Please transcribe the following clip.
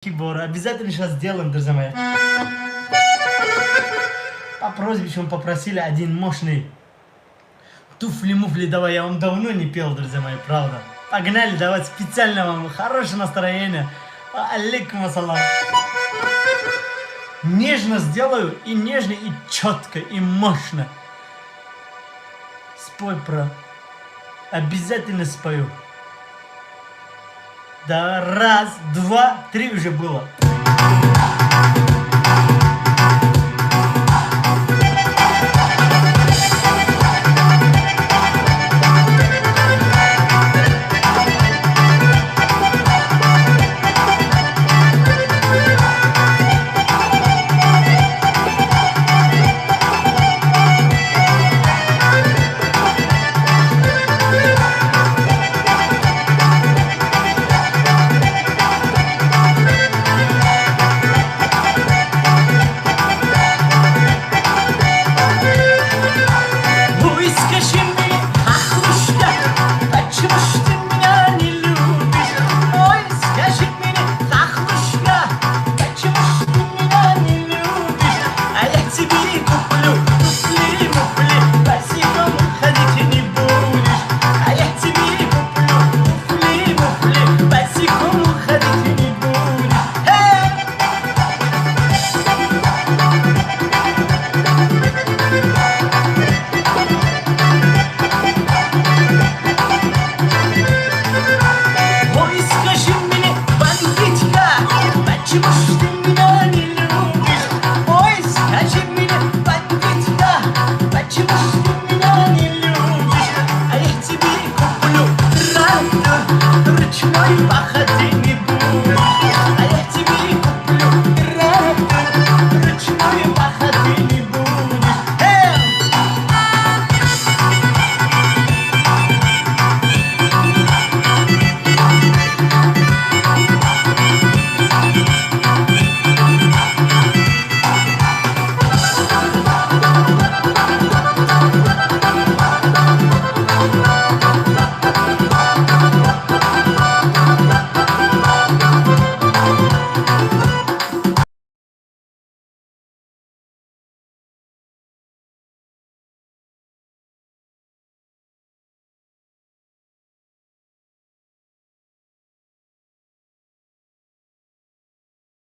Бора. Обязательно сейчас сделаем, друзья мои. По просьбе, чем попросили один мощный туфли-муфли. Давай, я вам давно не пел, друзья мои, правда. Погнали, давайте специально вам хорошее настроение. Алейкум ассалам. Нежно сделаю, и нежно, и четко, и мощно. Спой про... Обязательно спою. Да, раз, два, три уже было. Чего